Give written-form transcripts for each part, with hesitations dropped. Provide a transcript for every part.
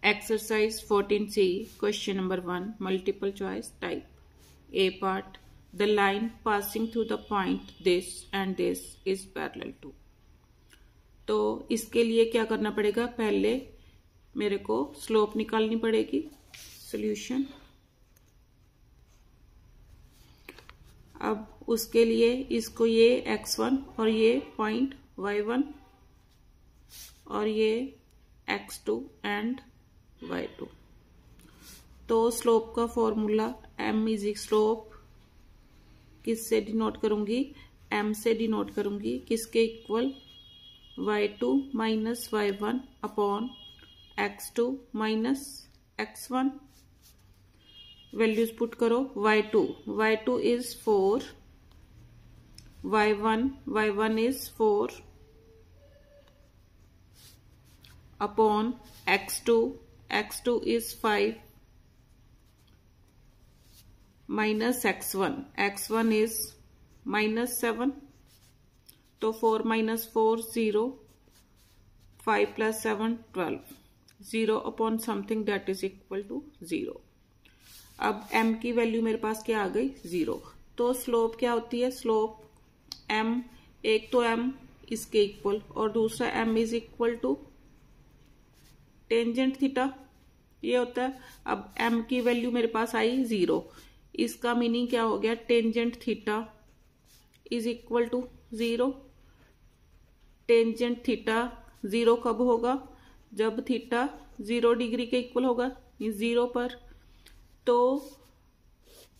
Exercise 14C, question number 1, multiple choice type. A part, the line passing through the point this and this is parallel to. तो इसके लिए क्या करना पड़ेगा, पहले मेरे को स्लोप निकालनी पड़ेगी. सॉल्यूशन. अब उसके लिए इसको ये x1 और ये पॉइंट y1 और ये x2 एंड y2. तो स्लोप का फॉर्मूला m इज स्लोप किससे डिनोट करूंगी, m से डिनोट करूंगी. किसके equal, y2 minus y1 upon x2 minus x1. Values put करो. y2 is 4, y1 is 4 upon x2 is 5 minus x1 is minus 7. तो 4 minus 4 0, 5 plus 7 12, 0 upon something that is equal to 0. अब m की value मेरे पास क्या आ गई, 0. तो स्लोप क्या होती है, स्लोप m, एक तो m इसके इक्वल और दूसरा m is equal to tangent theta, ये होता है. अब m की वैल्यू मेरे पास आई 0. इसका मीनिंग क्या हो गया, tangent theta is equal to 0. Tangent theta 0 कब होगा, जब थीटा 0 डिग्री के इक्वल होगा, मीन्स 0 पर. तो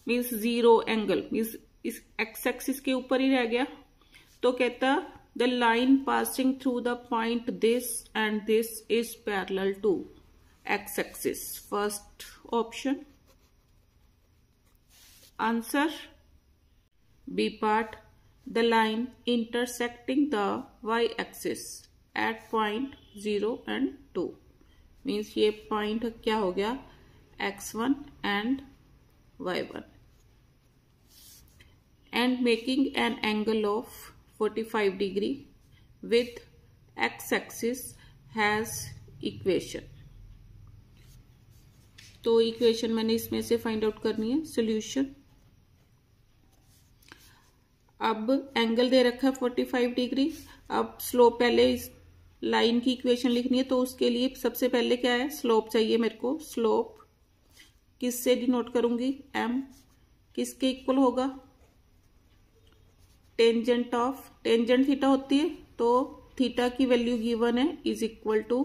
मीन्स 0 एंगल, मीन्स इस एक्स एक्सिस के ऊपर ही रह गया. तो कहता the line passing through the point this and this is parallel to x-axis. First option. Answer B part, the line intersecting the y-axis at point 0 and 2. Means ये point क्या हो गया, x1 and y1, and making an angle of 45 degree with x-axis has equation. तो equation मैंने इसमें से find out करनी है. सॉल्यूशन. अब एंगल दे रखा है 45 डिग्री. अब स्लोप, पहले इस लाइन की इक्वेशन लिखनी है, तो उसके लिए सबसे पहले क्या है, स्लोप चाहिए मेरे को. स्लोप किससे डिनोट करूंगी, m. किसके इक्वल होगा, टेंजेंट ऑफ, टेंजेंट थीटा होती है, तो थीटा की वैल्यू गिवन है is equal to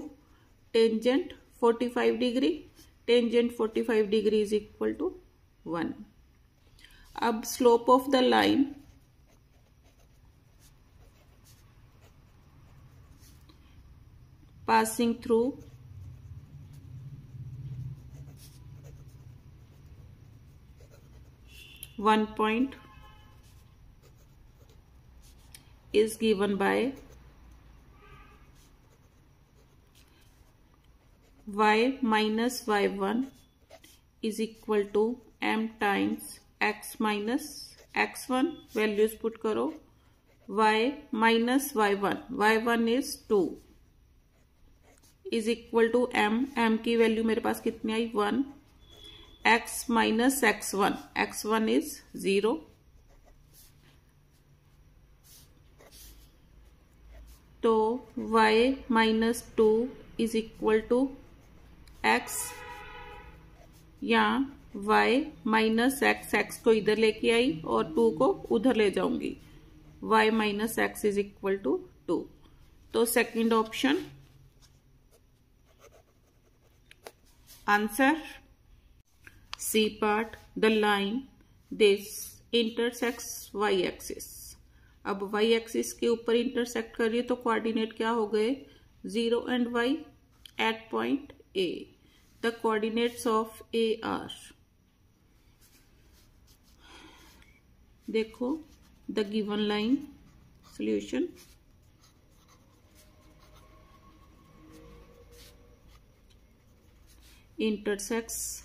tangent 45 degree. Tangent 45 degree is equal to 1. अब slope of the line, passing through one point is given by y minus y1 is equal to m times x minus x1. Values put करो. y minus y1 is 2 is equal to m की value मेरे पास कितनी आई, 1. x minus x1 is 0. तो y minus 2 is equal to x, या y minus x को इधर लेके आई और 2 को उधर ले जाऊंगी. y minus x is equal to 2. तो second option. Answer C part, the line this intersects y axis. अब y एक्सिस के ऊपर इंटरसेक्ट कर रही है, तो कोऑर्डिनेट क्या हो गए, 0 and y at point A. The coordinates of A are, देखो the given line. Solution. Intersects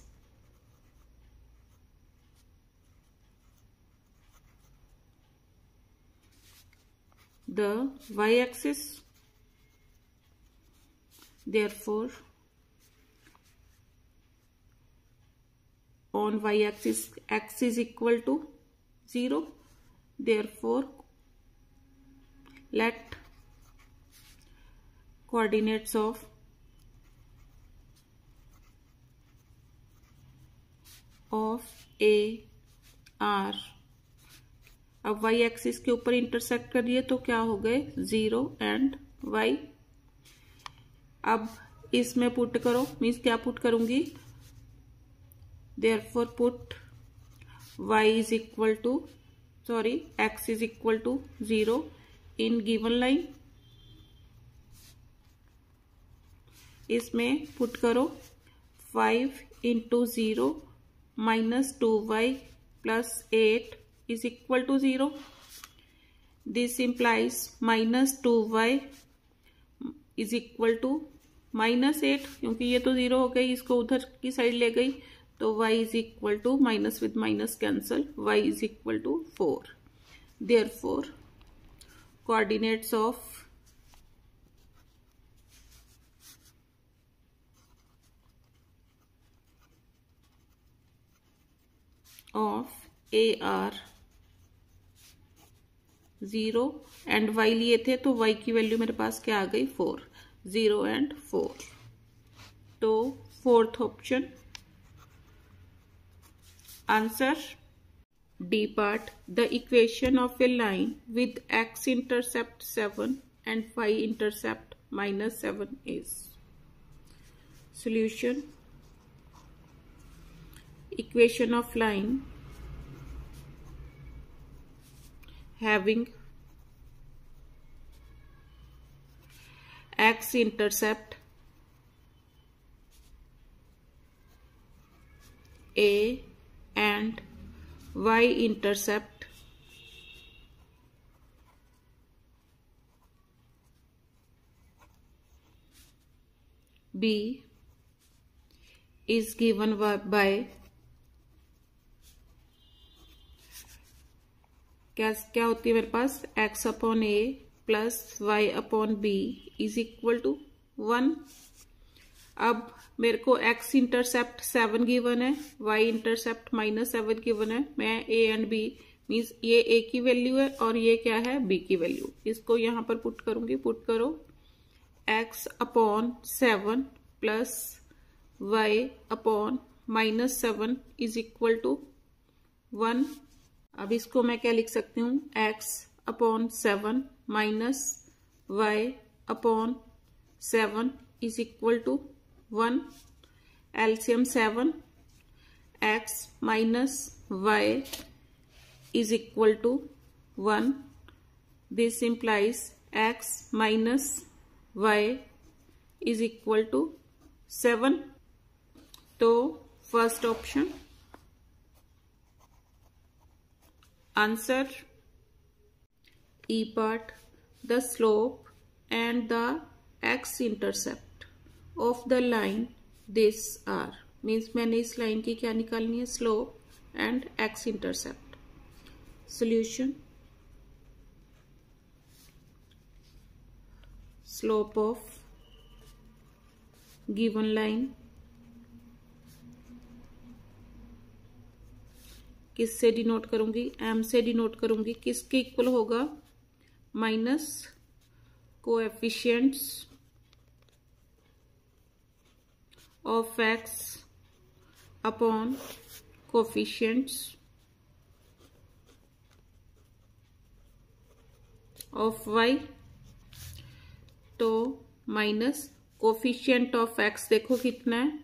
the y-axis. Therefore on y-axis, x is equal to 0. Therefore, let coordinates of A R, अब y axis के ऊपर intersect करिए तो क्या हो गए 0 and y. अब इसमें पुट करो, मीन्स क्या पुट करूंगी, therefore put y is equal to x is equal to 0 in given line. इसमें पुट करो 5 into 0 minus 2y plus 8 is equal to 0. This implies minus 2y is equal to minus 8, क्योंकि ये तो 0 हो गई, इसको उधर की साइड ले गई तो y is equal to minus with minus cancel, y is equal to 4. Therefore, coordinates of A are 0 and y लिए थे तो y की वैल्यू मेरे पास क्या आ गई 4, 0 एंड 4. तो fourth option answer. D part, the equation of A line with x intercept 7 and y intercept -7 is. Solution. Equation of line having x intercept A and y intercept B is given by क्या होती है मेरे पास x upon a plus y upon b is equal to 1. अब मेरे को x intercept 7 given है, y intercept -7 given है. मैं a एंड b मीन्स ये a की वैल्यू है और ये क्या है b की वैल्यू. इसको यहां पर पुट करूंगी. पुट करो x upon 7 plus y upon -7 is equal to 1. अब इसको मैं क्या लिख सकती हूँ, x upon 7 minus y upon 7 is equal to 1. LCM 7, x minus y is equal to 1. This implies x minus y is equal to 7. तो first option answer. E part, the slope and the x intercept of the line this are, means मैंने इस line की क्या निकालनी है, slope and x intercept. Solution. Slope of given line किससे denote करूंगी, m से डिनोट करूंगी. किसके इक्वल होगा, minus coefficients of x upon coefficients of y. तो माइनस कोएफिशिएंट ऑफ x देखो कितना है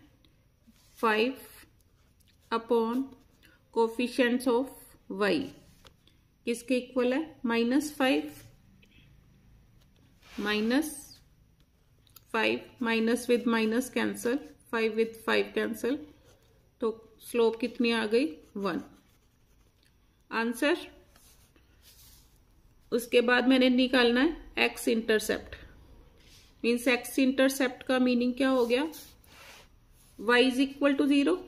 5 अपॉन कोफिशिएंट्स ऑफ y किसके इक्वल है, -5. -5 minus with minus cancel, 5 with 5 cancel, तो स्लोप कितनी आ गई 1. आंसर. उसके बाद मैंने निकालना है x intercept. Means x intercept का मीनिंग क्या हो गया, y is equal to 0.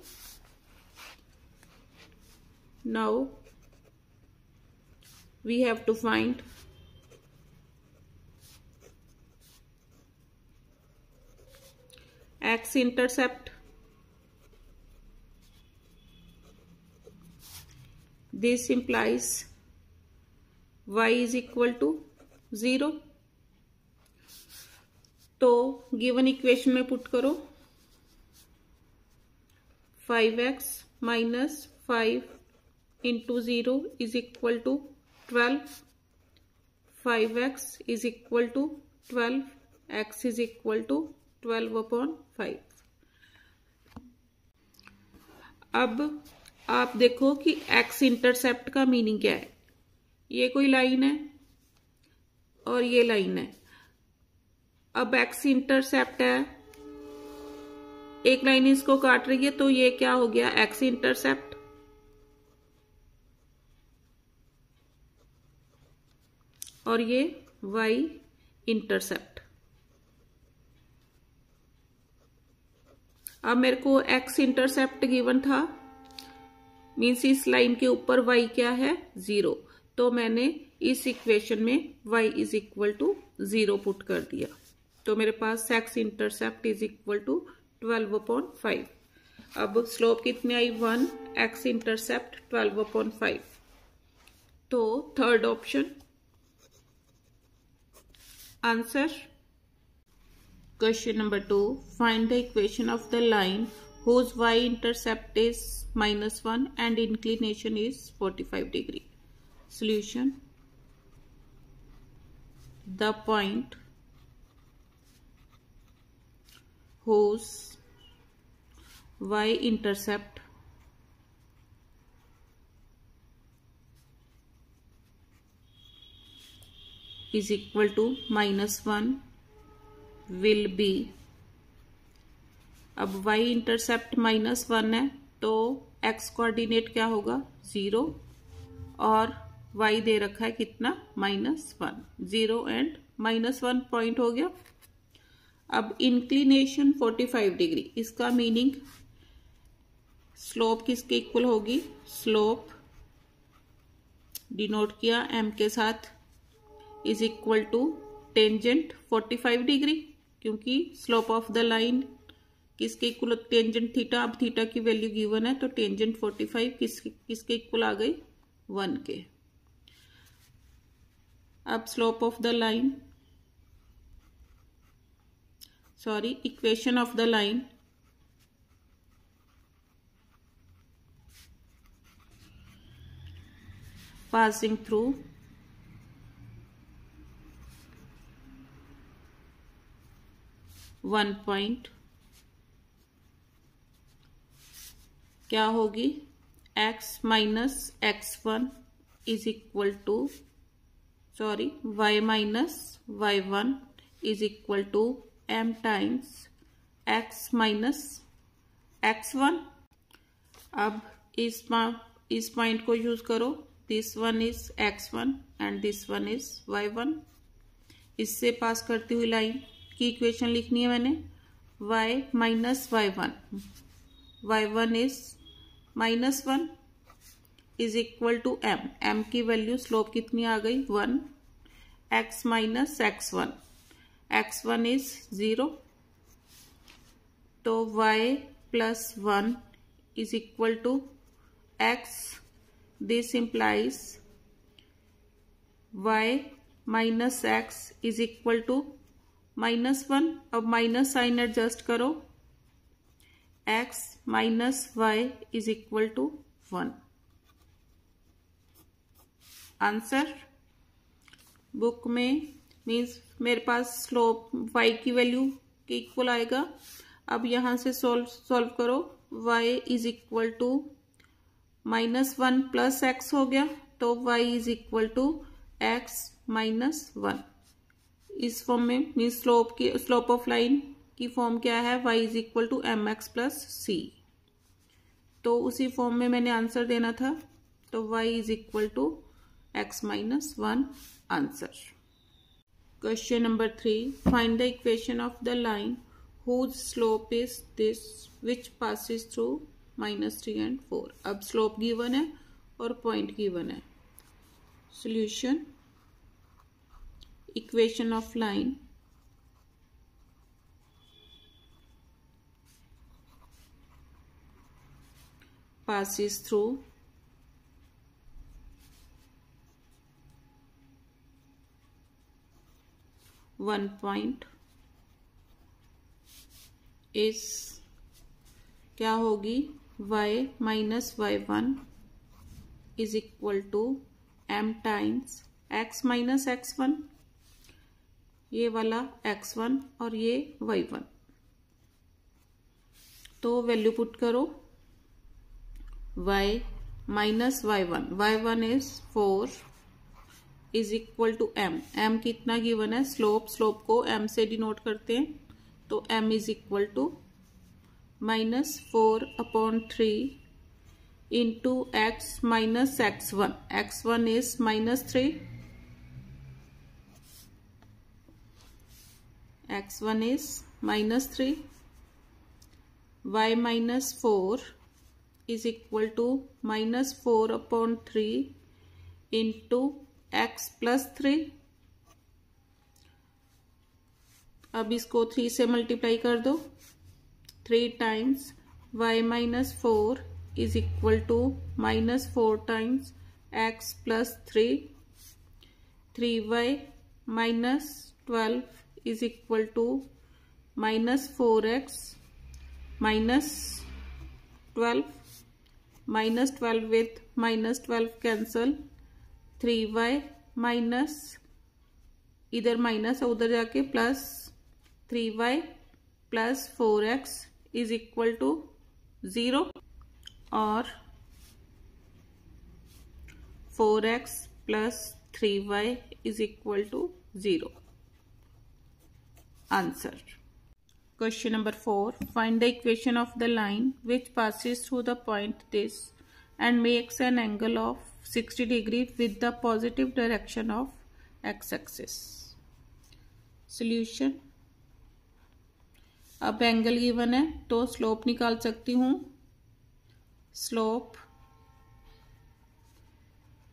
Now we have to find x intercept this implies y is equal to 0. तो गिवन इक्वेशन में पुट करो 5x minus 5 into 0 is equal to 12. 5x is equal to 12. X is equal to 12 upon 5. अब आप देखो कि x intercept का meaning क्या है। ये कोई लाइन है और ये लाइन है। अब x इंटरसेप्ट है, एक लाइन इसको काट रही है, तो ये क्या हो गया x इंटरसेप्ट। और ये y इंटरसेप्ट। अब मेरे को x इंटरसेप्ट गिवन था, मीन्स इस लाइन के ऊपर y क्या है 0, तो मैंने इस इक्वेशन में y is equal to 0 put कर दिया। तो मेरे पास x intercept is equal to 12 upon 5। अब स्लोप कितनी आई 1, x इंटरसेप्ट 12 अपॉन 5। तो third option answer. Question number 2. Find the equation of the line whose y-intercept is -1 and inclination is 45 degree. Solution. The point whose y-intercept is equal to -1 will be, अब y intercept -1 है तो x coordinate क्या होगा 0 और y दे रखा है कितना -1, 0 and -1 point हो गया। अब इंक्लिनेशन 45 डिग्री, इसका मीनिंग स्लोप किसके इक्वल होगी, स्लोप डिनोट किया m के साथ is equal to tangent 45 degree, क्योंकि स्लोप ऑफ द लाइन किसके इक्वल टेंजेंट थीटा। अब थीटा की वैल्यू गिवन है तो टेंजेंट 45 किसके इक्वल आ गई 1 के। अब slope of the line, sorry equation of the line passing through one point क्या होगी, x minus x1 is equal to, sorry y minus y1 is equal to m times x minus x1। अब इस point को use करो, this one is x1 and this one is y1। इससे पास करती हुई line की इक्वेशन लिखनी है मैंने, y minus y1, y1 is -1 is equal to m की वैल्यू स्लोप कितनी आ गई 1, x minus x1, x1 is 0, तो y plus 1 is equal to x। This implies y minus x is equal to -1। अब minus sign adjust करो, x minus y is equal to 1। Answer book में means मेरे पास slope y की value के equal आएगा। अब यहां से सॉल्व करो, y is equal to -1 plus x हो गया, तो y is equal to x minus 1। इस फॉर्म में मीन स्लोप ऑफ लाइन की फॉर्म क्या है, y is equal to mx plus c। तो उसी फॉर्म में मैंने आंसर देना था, तो y is equal to x minus 1 answer. Question number 3, find the equation of the line whose slope is this which passes through -3 and 4। अब slope given है और पॉइंट गिवन है। Solution, equation of line passes through 1 point इस क्या होगी y minus y1 is equal to m times x minus x1, ये वाला x1 और ये y1। तो वैल्यू पुट करो, y minus y1 is 4 is equal to m कितना गिवन है, स्लोप को m से डिनोट करते हैं, तो m is equal to minus 4/3 into x minus x1 is minus 3, x1 is minus 3, y minus 4 is equal to minus 4/3 into x plus 3। अब इसको 3 से मल्टीप्लाई कर दो, 3 times y minus 4 is equal to minus 4 times x plus 3, 3y minus 12 is equal to minus 4x minus 12, minus 12 with minus 12 cancel, 3y minus इधर minus है उधर जाके plus 3y plus 4x is equal to 0 और 4x plus 3y is equal to 0। Answer. Question number 4. Find the equation of the line which passes through the point this and makes an angle of 60 degrees with the positive direction of x-axis. Solution. अब angle given है तो slope निकाल सकती हूँ। Slope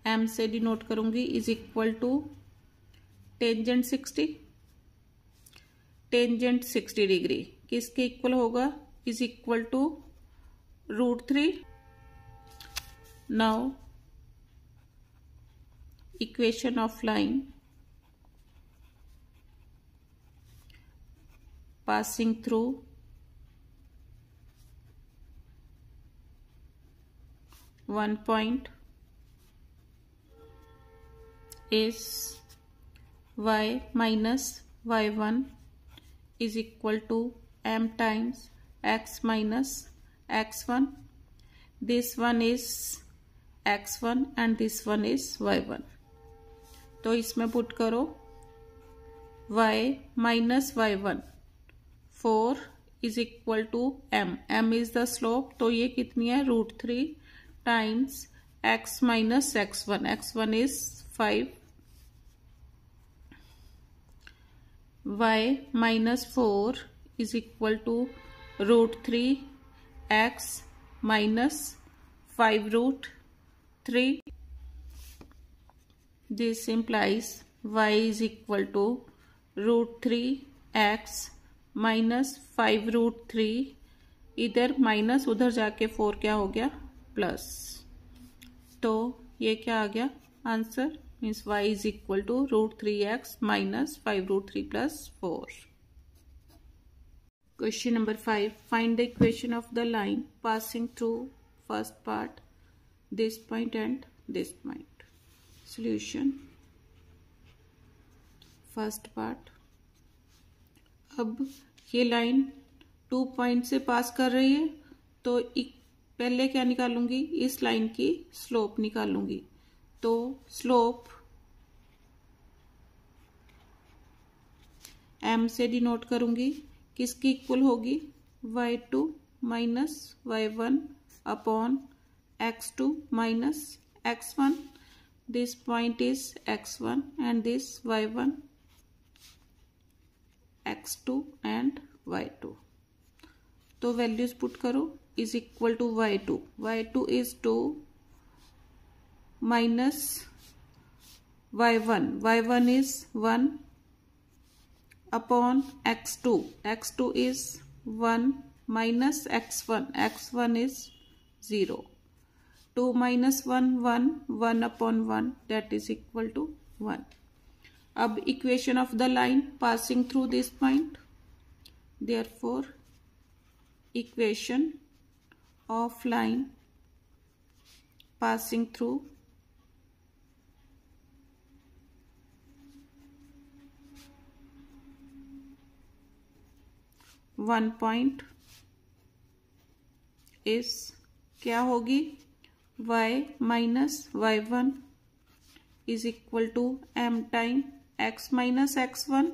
m से denote करूंगी is equal to tangent 60, tangent 60 degree किसके equal होगा, is equal to √3। Now equation of line passing through one point is y minus y1 is equal to m times x minus x1. This one is x1 and this one is y1. तो इसमें put करो y minus y1 4 is equal to m is the slope, तो ये कितनी है √3 times x minus x1 is 5, y minus 4 is equal to √3 x minus 5√3. This implies y is equal to √3 x minus 5√3, इधर minus उधर जाके 4 क्या हो गया प्लस, तो ये क्या आ गया answer, means y is equal to √3x minus 5√3 plus 4। Question number 5. Find the equation of the line passing through first part this point and this point. Solution first part, अब ये लाइन 2 पॉइंट से पास कर रही है तो पहले क्या निकालूंगी, इस लाइन की स्लोप निकालूंगी। तो स्लोप m से डिनोट करूंगी, किसकी इक्वल होगी, y2 minus y1 upon x2 minus x1। This point is x1 and this y1 x2 and y2। तो वैल्यूज पुट करो, is equal to y2 is 2 minus y1 is 1 upon x2 is 1 minus x1 is 0, 2 minus 1 upon 1 that is equal to 1। अब equation of the line passing through this point, therefore equation of line passing through one point is क्या होगी, y minus y1 is equal to m time x minus x1.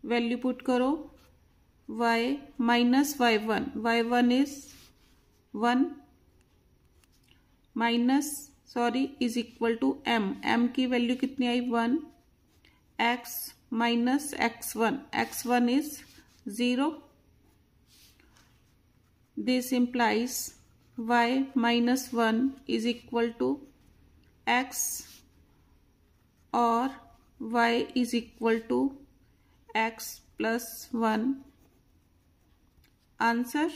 Value put करो, y minus y1 is 1 is equal to m की value कितनी आई 1, x minus x1 is 0. This implies y minus 1 is equal to x और y is equal to x plus 1. Answer.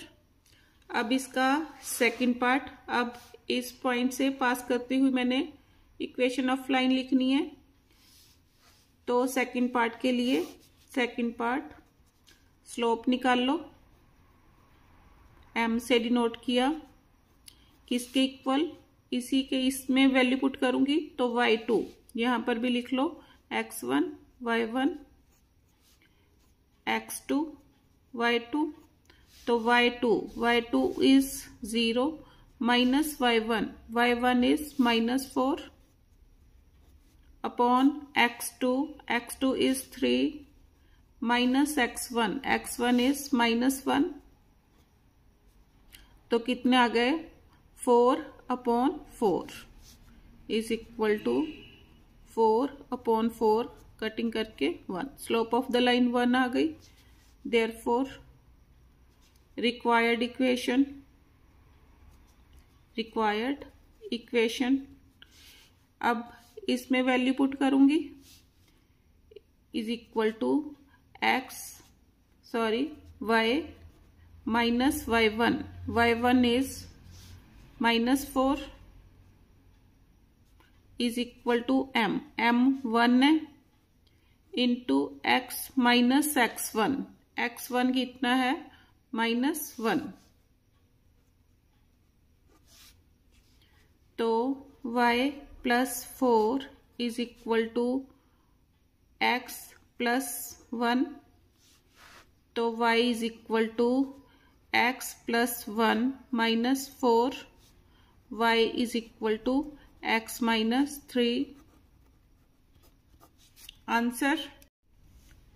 अब इसका second part, अब इस point से pass करती हुई मैंने इक्वेशन ऑफ लाइन लिखनी है. तो सेकंड पार्ट के लिए सेकंड पार्ट स्लोप निकाल लो, m से डिनोट किया, किसके इक्वल, इसी के इसमें वैल्यू पुट करूंगी तो y2 यहां पर भी लिख लो, x1 y1 x2 y2. तो y2 is 0 minus y1 is minus 4 upon x2 is 3 minus x1 is minus 1. तो कितने आ गए, 4/4 is equal to 4/4 कटिंग करके 1. स्लोप ऑफ द लाइन 1 आ गई. देयरफॉर रिक्वायर्ड इक्वेशन, अब इसमें वैल्यू पुट करूंगी, is equal to y minus y1 is minus 4 is equal to m 1 है इंटू x माइनस x1 कितना है -1. तो y plus 4 is equal to x plus 1. तो y is equal to x plus 1 minus 4, y is equal to x minus 3. Answer.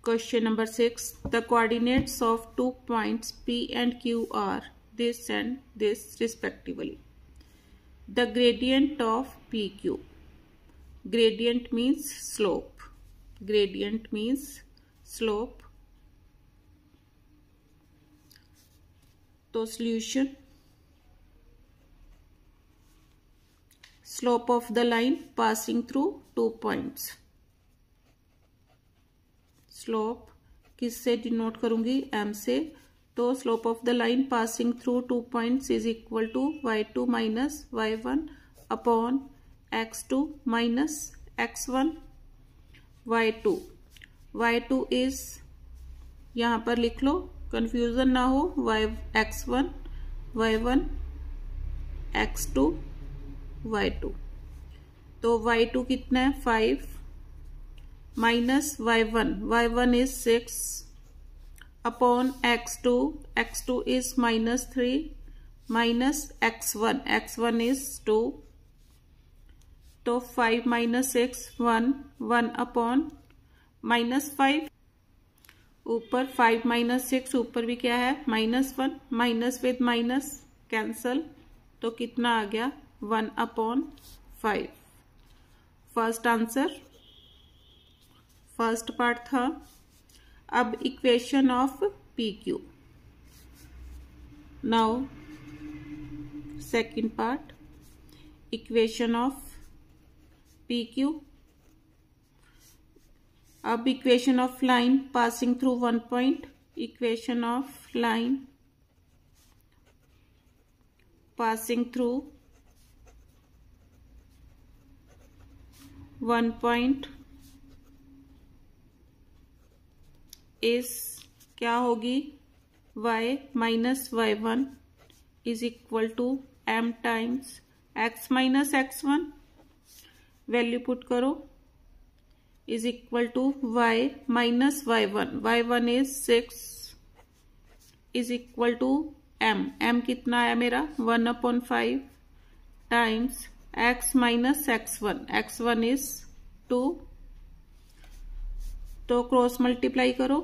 Question number 6. The coordinates of 2 points P and Q are this and this respectively. The gradient of PQ. Gradient means slope. तो solution. Slope of the line passing through 2 points. Slope किससे denote करूंगी, m से. तो slope of the line passing through 2 points is equal to y2 minus y1 upon x2 minus x1. y2 is, यहां पर लिख लो, confusion ना हो, x1 y1 x2 y2. तो y2 कितना है 5 minus y1 is 6 upon x2 is minus 3 minus x1 is 2. तो 5 minus 6 1 upon -5. ऊपर 5 माइनस 6, ऊपर भी क्या है -1, माइनस विद माइनस कैंसल. तो कितना आ गया 1/5. फर्स्ट आंसर, फर्स्ट पार्ट था. अब equation of PQ. Now second part, equation of PQ. अब equation of line passing through 1 point, equation of line passing through 1 point is क्या होगी, y minus y1 is equal to m times x minus x1, value put करो, is equal to y minus y1 is 6 is equal to m कितना आया मेरा 1/5 times x minus x1 is 2, तो cross multiply करो,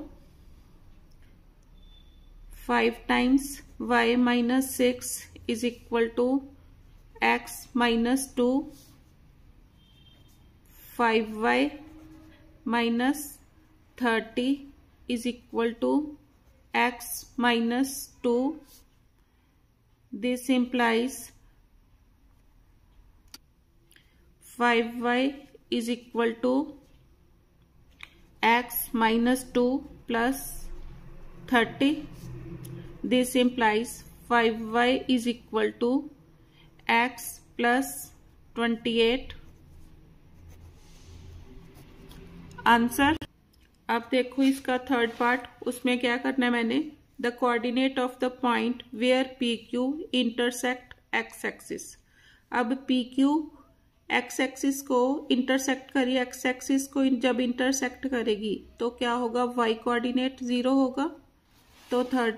5 times y minus 6 is equal to x minus 2, 5y minus 30 is equal to x minus 2. This implies 5y is equal to x minus 2 plus 30. This implies 5y is equal to x plus 28. Answer. अब देखो इसका third part, उसमें क्या करना है मैंने, the coordinate of the point where P Q intersect X axis. अब P Q X axis को इंटरसेक्ट करिए, एक्स एक्सिस को जब इंटरसेक्ट करेगी तो क्या होगा, वाई कोऑर्डिनेट 0 होगा। तो थर्ड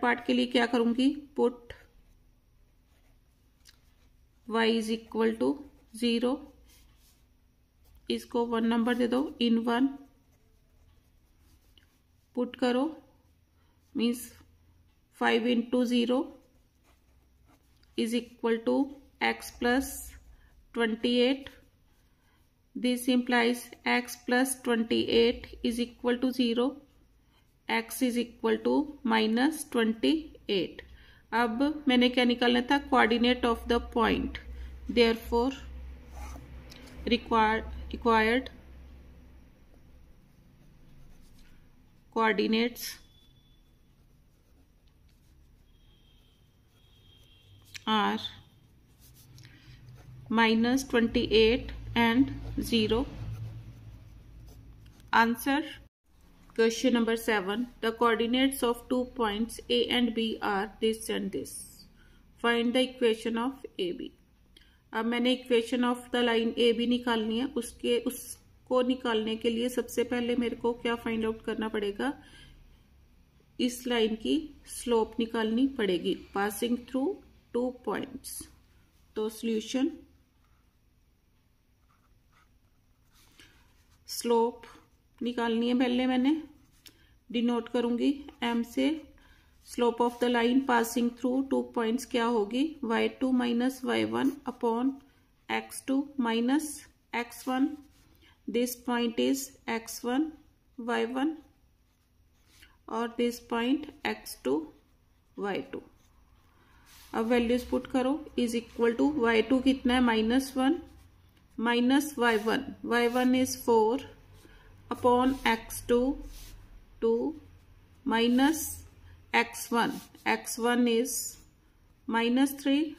पार्ट के लिए क्या करूंगी, put y is equal to 0, इसको 1 नंबर दे दो, इन 1 पुट करो, means 5 into 0 is equal to x plus 28. This implies x plus 28 is equal to 0, x is equal to minus 28. अब मैंने क्या निकालना था, coordinate of the point, therefore required coordinates are minus 28 and 0. Answer. Question number 7. The coordinates of 2 points A and B are this and this. Find the equation of AB. अब मैंने equation of the line A B निकालनी है, उसको निकालने के लिए सबसे पहले मेरे को क्या फाइंड आउट करना पड़ेगा, इस लाइन की स्लोप निकालनी पड़ेगी पासिंग थ्रू 2 पॉइंट्स। तो सॉल्यूशन, स्लोप निकालनी है पहले, मैंने डिनोट करूंगी m से, slope of the line passing through 2 points क्या होगी, y2 minus y1 upon x2 minus x1. This point is x1 y1 और दिस पॉइंट x2 y2. अब वैल्यूज पुट करो, इज इक्वल टू y2 कितना है -1 minus y1 is 4 upon x2 2 minus x1 is -3,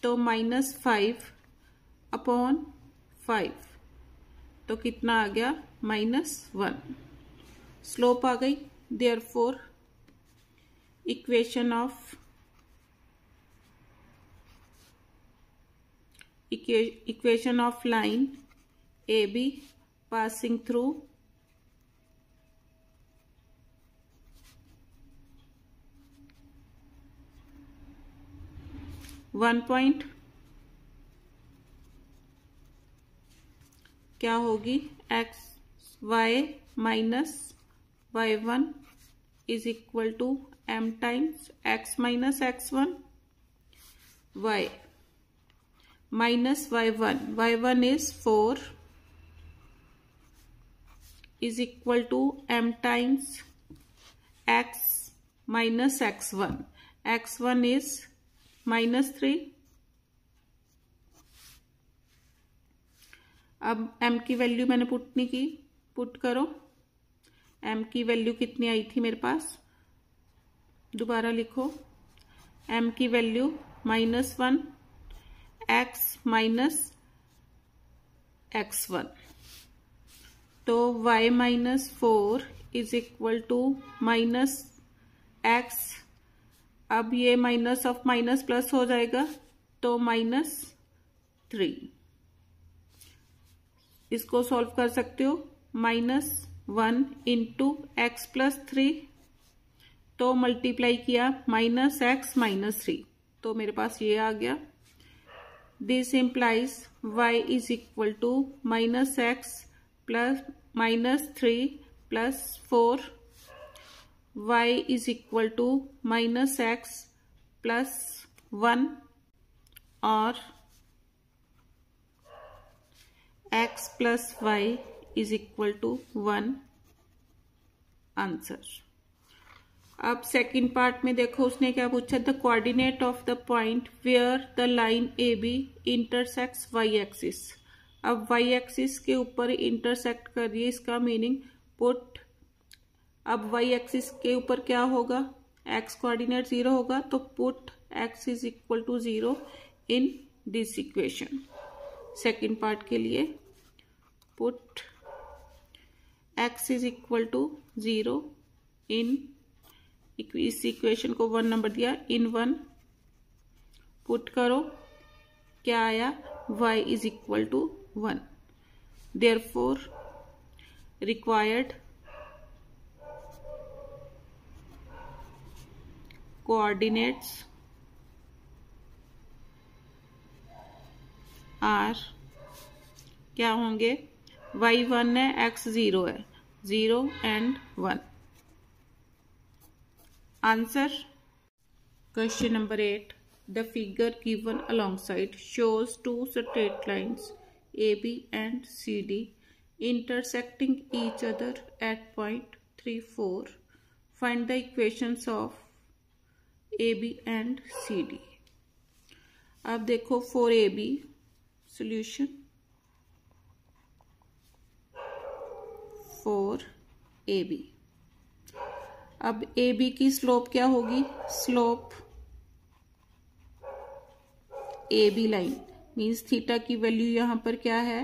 तो -5 upon 5, तो कितना आ गया -1. Slope आ गई, therefore equation of line A B passing through 1 point क्या होगी, y minus y1 is equal to m times x minus x1, y minus y1 is 4 is equal to m times x minus x1 is -3. अब m की value मैंने put नहीं की, put करो, m की value कितनी आई थी मेरे पास, दोबारा लिखो, m की वैल्यू -1 x माइनस x1, तो y minus 4 is equal to minus X. अब ये माइनस ऑफ माइनस प्लस हो जाएगा तो -3। इसको सॉल्व कर सकते हो। -1 इंटू एक्स प्लस 3, तो मल्टीप्लाई किया -x-3, तो मेरे पास ये आ गया। This implies y is equal to -x plus -3 plus 4, y is equal to -x plus 1 और x plus y is equal to 1 answer. अब सेकंड पार्ट में देखो उसने क्या पूछा, the coordinate of the point where the line A B intersects Y axis. अब Y axis के ऊपर इंटरसेक्ट कर रही है, इसका मीनिंग पुट, अब वाई एक्सिस के ऊपर क्या होगा, एक्स कोऑर्डिनेट 0 होगा, तो put X is equal to 0 in this equation. Second part के लिए put X is equal to 0 in, इस इक्वेशन को 1 नंबर दिया, इन 1 पुट करो, क्या आया, y is equal to 1। Therefore required coordinates are क्या होंगे, y 1 है, x 0 है, 0 and 1। Answer. Question number 8. The figure given alongside shows two straight lines AB and CD intersecting each other at point 3, 4. Find the equations of AB and CD. अब देखो 4AB solution, 4AB। अब A B की slope क्या होगी, slope A B line means theta की value यहां पर क्या है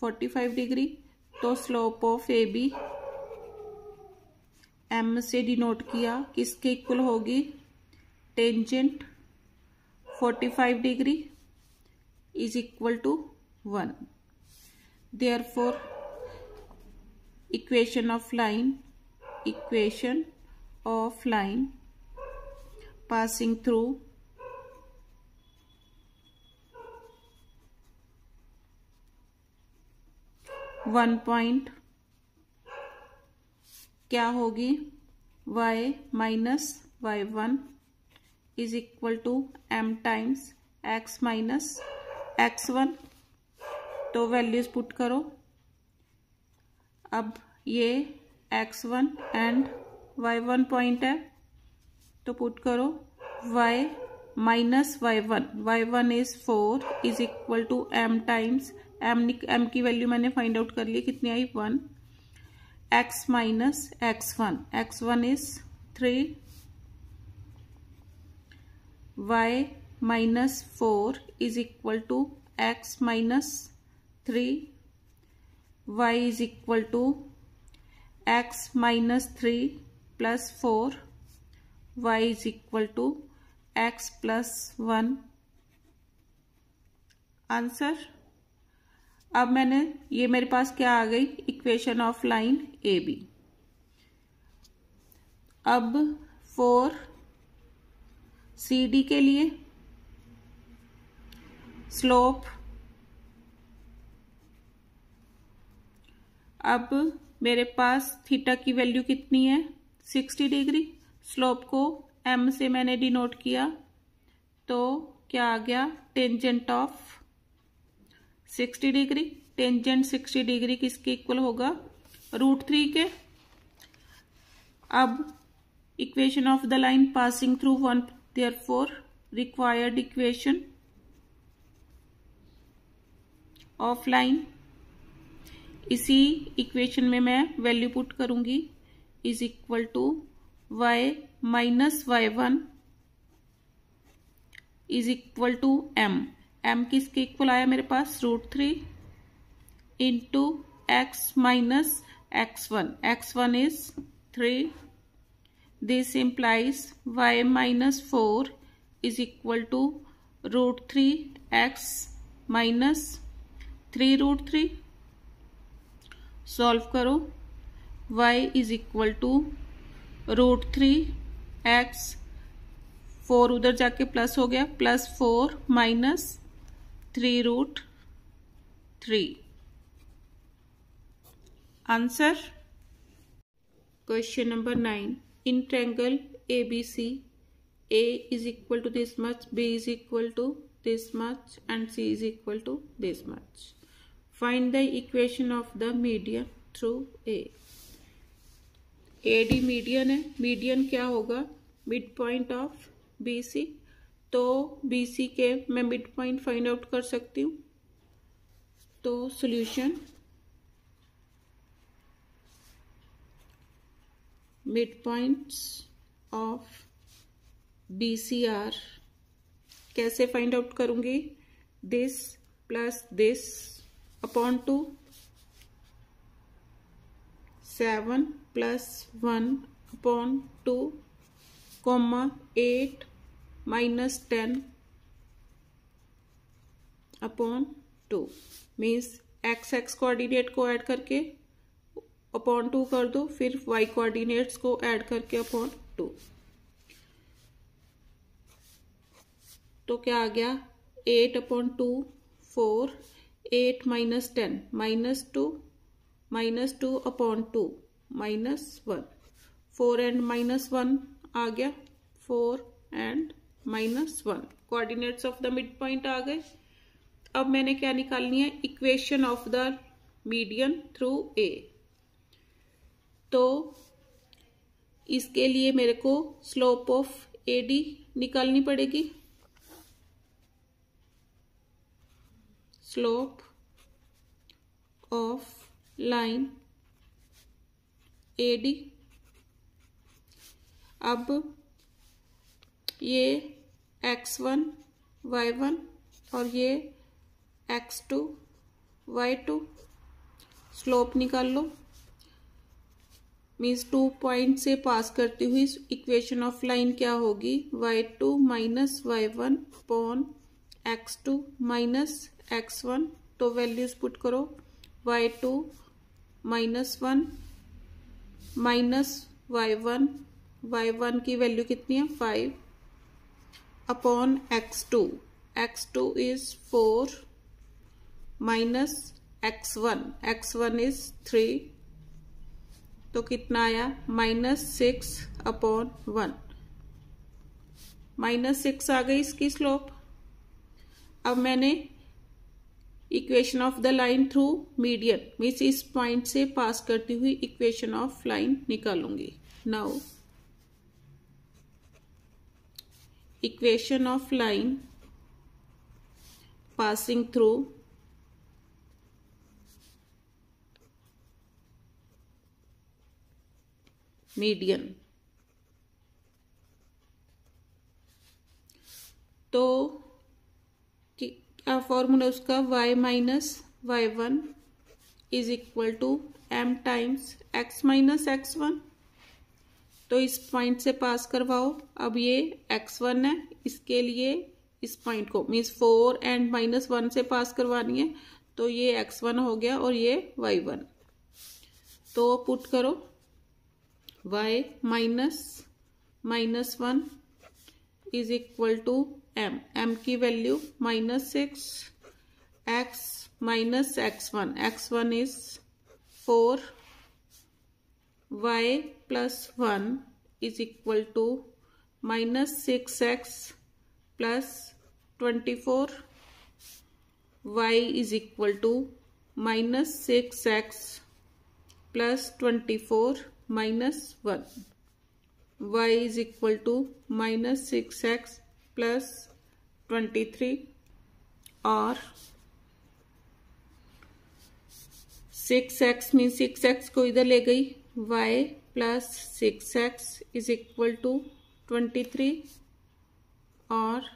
45 डिग्री, तो slope of A B M से डिनोट किया, किसके इक्वल होगी, tangent 45 degree is equal to 1। Therefore equation of line, equation of line passing through one point क्या होगी, y minus y1 is equal to m times x minus x1, तो values put करो। अब ये x1 and y1 point है, तो put करो y minus y1 is 4 is equal to m times m की वैल्यू मैंने फाइंड आउट कर ली, कितनी आई 1, x minus x1 is 3, y minus 4 is equal to x minus 3, y is equal to x minus 3 plus 4, y is equal to x plus 1 answer. अब मैंने ये मेरे पास क्या आ गई, equation of line A B. अब 4 सी डी के लिए स्लोप, अब मेरे पास थीटा की वैल्यू कितनी है 60 डिग्री, स्लोप को m से मैंने डिनोट किया, तो क्या आ गया, tangent of 60 degree, tangent 60 degree किसके इक्वल होगा, √3 के। अब equation of the line passing through 1, therefore required equation of line, इसी इक्वेशन में मैं वैल्यू पुट करूंगी, is equal to y minus y1 is equal to m किसके इक्वल आया मेरे पास, √3 into x minus x1. x1 is 3. This implies y minus 4 is equal to root 3 x minus 3 root 3. Solve करो. y is equal to root 3 x, 4 उधर जाके plus हो गया, plus 4 minus 3 root 3. Answer. Question number 9. In triangle ABC, A is equal to this much, B is equal to this much and C is equal to this much. Find the equation of the median through A. AD median है. Median क्या होगा? Mid point of BC. तो BC के मैं mid point find out कर सकती हूँ. तो solution, mid points of BC आर, कैसे फाइंड आउट करूंगी? This plus this upon 2, 7 plus 1 upon 2, comma 8 minus 10 upon 2. Means X X coordinate को ऐड करके अपॉन 2 कर दो, फिर वाई कोऑर्डिनेट्स को ऐड करके अपॉन 2. तो क्या आ गया? 8 upon 2 4, 8 minus 10 minus 2 upon 2 minus 1. 4 and minus 1 आ गया, 4 and minus 1. Coordinates of the mid point आ गए. अब मैंने क्या निकालनी है? Equation of the median through A. तो इसके लिए मेरे को स्लोप ऑफ AD निकालनी पड़ेगी. Slope of line AD. अब ये x1 y1 और ये x2 y2 स्लोप निकाल लो. मीन्स 2 पॉइंट से पास करती हुई इक्वेशन ऑफ लाइन क्या होगी? y2 minus y1 upon x2 minus x1. तो वैल्यूज पुट करो. y2 minus 1 minus y1, y1 की वैल्यू कितनी है? 5 upon x2. x2 is 4 minus x1, x1 is 3. तो कितना आया? Minus 6 upon 1. माइनस 6 आ गई इसकी स्लोप. अब मैंने equation of the line through median means इस पॉइंट से पास करती हुई इक्वेशन ऑफ लाइन निकालूंगी. Now equation of line passing through median. तो क्या फॉर्मूला उसका? y minus y1 is equal to m times x minus x1. तो इस पॉइंट से पास करवाओ. अब ये x1 है, इसके लिए इस पॉइंट को मीन्स 4 एंड माइनस 1 से पास करवानी है. तो ये x1 हो गया और ये y1. तो पुट करो. y minus 1 is equal to m की value minus 6, x minus x1 is 4, y plus 1 is equal to minus 6x plus 24, y is equal to minus 6x plus 24 minus 1. y is equal to minus 6x plus 23 और 6x mean 6x को इधर ले गई. y plus 6x is equal to 23 और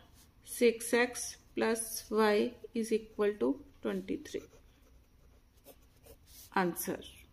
6x plus y is equal to 23. Answer.